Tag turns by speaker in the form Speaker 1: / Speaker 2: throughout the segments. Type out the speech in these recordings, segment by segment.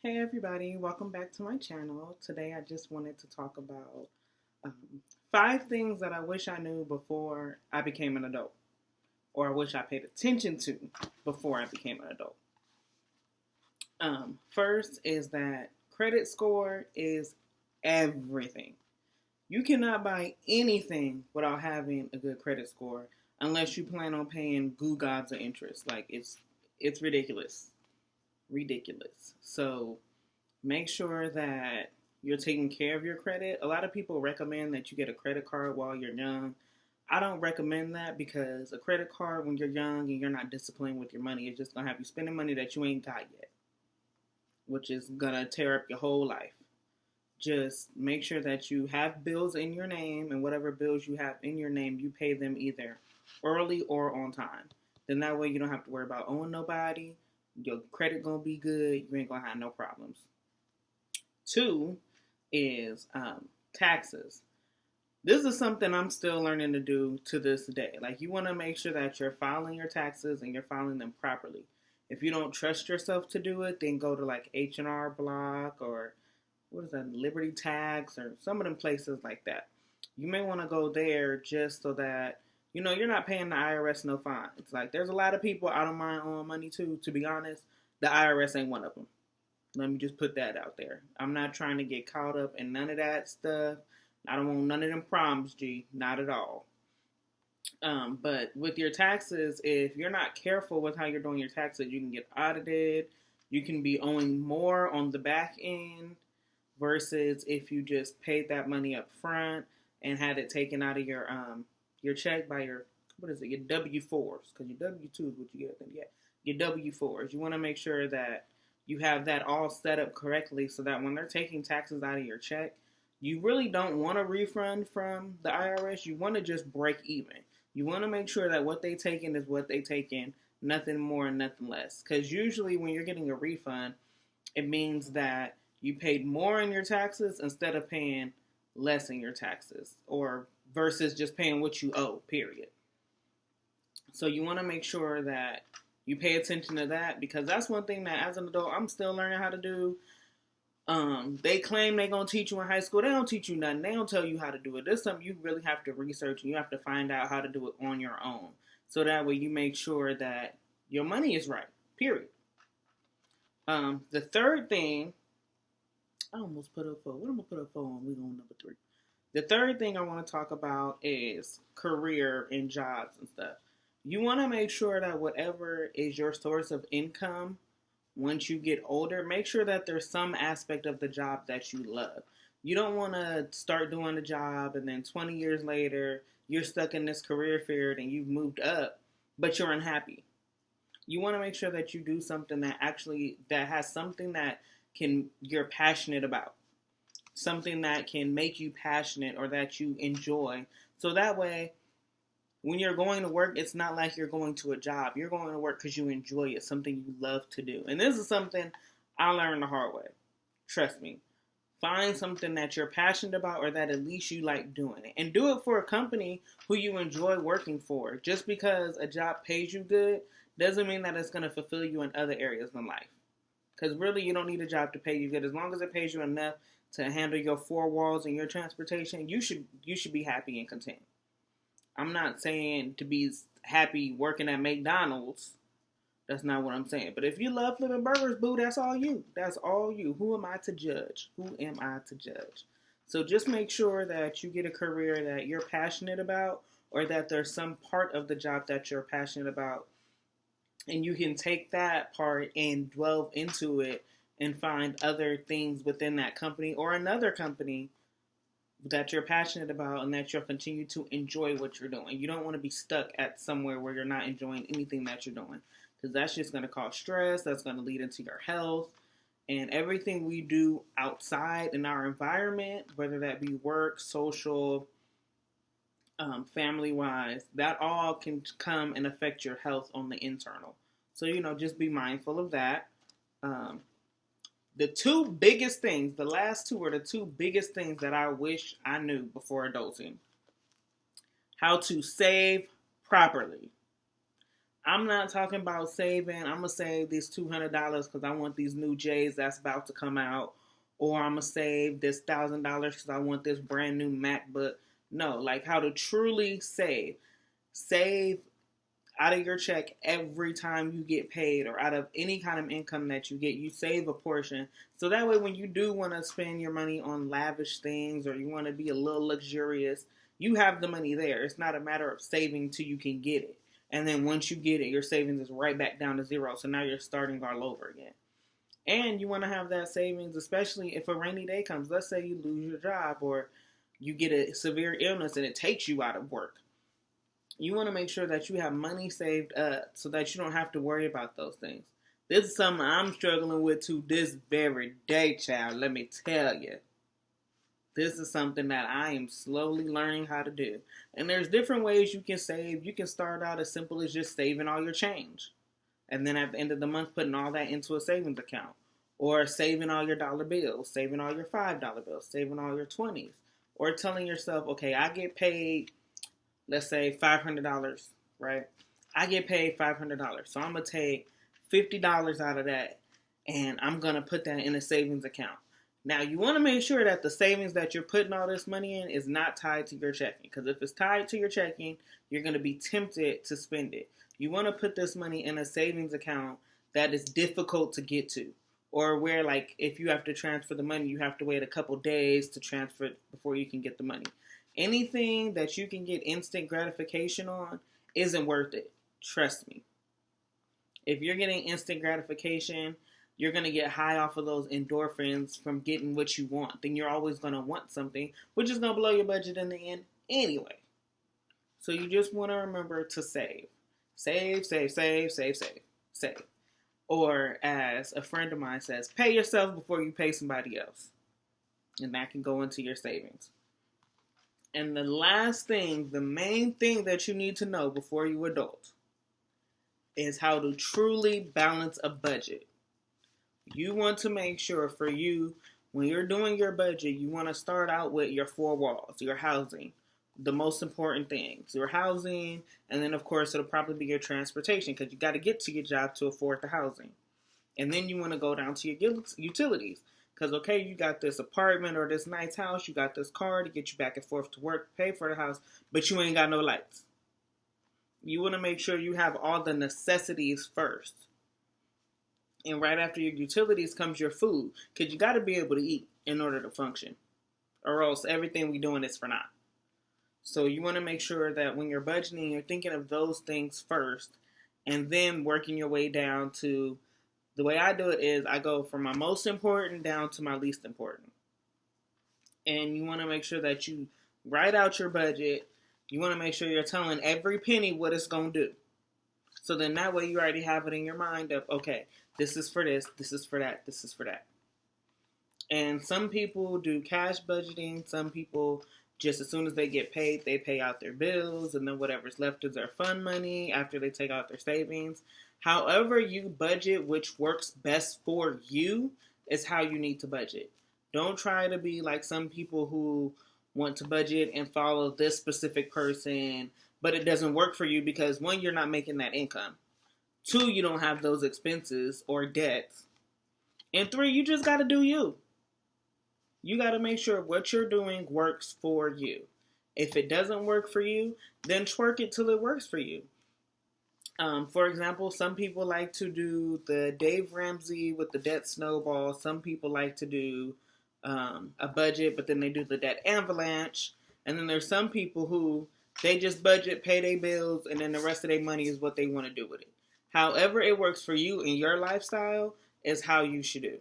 Speaker 1: Hey everybody, welcome back to my channel. Today I just wanted to talk about um, 5 things that I wish I knew before I became an adult, or I wish I paid attention to before I became an adult. First is that credit score is everything. You cannot buy anything without having a good credit score unless you plan on paying goo gods of interest. Like it's ridiculous. Ridiculous. So make sure that you're taking care of your credit. A lot of people recommend that you get a credit card while you're young. I don't recommend that because a credit card when you're young and you're not disciplined with your money is just going to have you spending money that you ain't got yet, which is going to tear up your whole life. Just make sure that you have bills in your name, and whatever bills you have in your name, you pay them either early or on time. Then that way you don't have to worry about owing nobody. Your credit going to be good. You ain't going to have no problems. Two is taxes. This is something I'm still learning to do to this day. Like, you want to make sure that you're filing your taxes and you're filing them properly. If you don't trust yourself to do it, then go to like H&R Block or what is that, Liberty Tax, or some of them places like that. You may want to go there just so that you're not paying the IRS no fine. It's like there's a lot of people I don't mind owing money to be honest. The IRS ain't one of them. Let me just put that out there. I'm not trying to get caught up in none of that stuff. I don't want none of them problems, G. Not at all. But with your taxes, if you're not careful with how you're doing your taxes, you can get audited. You can be owing more on the back end versus if you just paid that money up front and had it taken out of your check by your your W-4s, because your W-2s what you get then your W-4s. You want to make sure that you have that all set up correctly so that when they're taking taxes out of your check, you really don't want a refund from the IRS. You want to just break even. You want to make sure that what they take in is what they take in, nothing more and nothing less. Because usually when you're getting a refund, it means that you paid more in your taxes instead of paying less in your taxes, or versus just paying what you owe, period. So you want to make sure that you pay attention to that, because that's one thing that as an adult I'm still learning how to do. They claim they're gonna teach you in high school. They don't teach you nothing. They don't tell you how to do it. This is something you really have to research and you have to find out how to do it on your own. So that way you make sure that your money is right. Period. The third thing, I almost put up 4. What am I gonna put up 4 on? We go on number 3. The third thing I want to talk about is career and jobs and stuff. You want to make sure that whatever is your source of income once you get older, make sure that there's some aspect of the job that you love. You don't want to start doing a job and then 20 years later, you're stuck in this career field and you've moved up, but you're unhappy. You want to make sure that you do something that has something that you're passionate about. Something that can make you passionate or that you enjoy. So that way, when you're going to work, it's not like you're going to a job. You're going to work because you enjoy it, something you love to do. And this is something I learned the hard way. Trust me. Find something that you're passionate about or that at least you like doing it. And do it for a company who you enjoy working for. Just because a job pays you good doesn't mean that it's going to fulfill you in other areas in life. Because really, you don't need a job to pay you good. As long as it pays you enough to handle your 4 walls and your transportation, you should be happy and content. I'm not saying to be happy working at McDonald's. That's not what I'm saying. But if you love flipping burgers, boo, that's all you. That's all you. Who am I to judge? Who am I to judge? So just make sure that you get a career that you're passionate about, or that there's some part of the job that you're passionate about. And you can take that part and delve into it and find other things within that company or another company that you're passionate about and that you'll continue to enjoy what you're doing. You don't want to be stuck at somewhere where you're not enjoying anything that you're doing, because that's just going to cause stress. That's going to lead into your health. And everything we do outside in our environment, whether that be work, social, family-wise, that all can come and affect your health on the internal. So, just be mindful of that. The two biggest things, the last two are the two biggest things that I wish I knew before adulting. How to save properly. I'm not talking about saving. I'm gonna save this $200 because I want these new J's that's about to come out, or I'm gonna save this $1,000 because I want this brand new MacBook. No, like how to truly save. Save out of your check every time you get paid, or out of any kind of income that you get. You save a portion, so that way when you do want to spend your money on lavish things, or you want to be a little luxurious, you have the money there. It's not a matter of saving till you can get it, and then once you get it, your savings is right back down to zero, so now you're starting all over again. And you want to have that savings, especially if a rainy day comes. Let's say you lose your job, or you get a severe illness and it takes you out of work. You want to make sure that you have money saved up so that you don't have to worry about those things. This is something I'm struggling with to this very day, child. Let me tell you. This is something that I am slowly learning how to do. And there's different ways you can save. You can start out as simple as just saving all your change. And then at the end of the month, putting all that into a savings account. Or saving all your dollar bills, saving all your $5 bills, saving all your 20s. Or telling yourself, okay, I get paid, let's say $500, right? I get paid $500. So I'm going to take $50 out of that, and I'm going to put that in a savings account. Now, you want to make sure that the savings that you're putting all this money in is not tied to your checking. Because if it's tied to your checking, you're going to be tempted to spend it. You want to put this money in a savings account that is difficult to get to. Or where, like, if you have to transfer the money, you have to wait a couple days to transfer it before you can get the money. Anything that you can get instant gratification on isn't worth it. Trust me. If you're getting instant gratification, you're going to get high off of those endorphins from getting what you want. Then you're always going to want something, which is going to blow your budget in the end anyway. So you just want to remember to save. Save, save, save, save, save, save. Or as a friend of mine says, pay yourself before you pay somebody else. And that can go into your savings. And the last thing, the main thing that you need to know before you adult is how to truly balance a budget. You want to make sure for you, when you're doing your budget, you want to start out with your four walls, your housing, the most important things, your housing, and then of course it'll probably be your transportation because you got to get to your job to afford the housing. And then you want to go down to your utilities. Because, okay, you got this apartment or this nice house, you got this car to get you back and forth to work, pay for the house, but you ain't got no lights. You want to make sure you have all the necessities first. And right after your utilities comes your food, because you got to be able to eat in order to function, or else everything we doing is for naught. So you want to make sure that when you're budgeting, you're thinking of those things first, and then working your way down to, the way I do it is I go from my most important down to my least important. And you want to make sure that you write out your budget. You want to make sure you're telling every penny what it's going to do. So then that way you already have it in your mind of, okay, this is for this is for that, this is for that. And some people do cash budgeting. Some people just as soon as they get paid, they pay out their bills, and then whatever's left is their fund money after they take out their savings. However you budget, which works best for you, is how you need to budget. Don't try to be like some people who want to budget and follow this specific person, but it doesn't work for you because, one, you're not making that income. Two, you don't have those expenses or debts. And three, you just got to do you. You got to make sure what you're doing works for you. If it doesn't work for you, then twerk it till it works for you. For example, some people like to do the Dave Ramsey with the debt snowball. Some people like to do a budget, but then they do the debt avalanche. And then there's some people who they just budget, pay their bills, and then the rest of their money is what they want to do with it. However it works for you in your lifestyle is how you should do.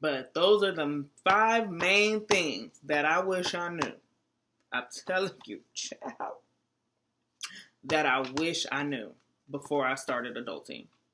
Speaker 1: But those are the 5 main things that I wish I knew. I'm telling you, child, that I wish I knew before I started adulting.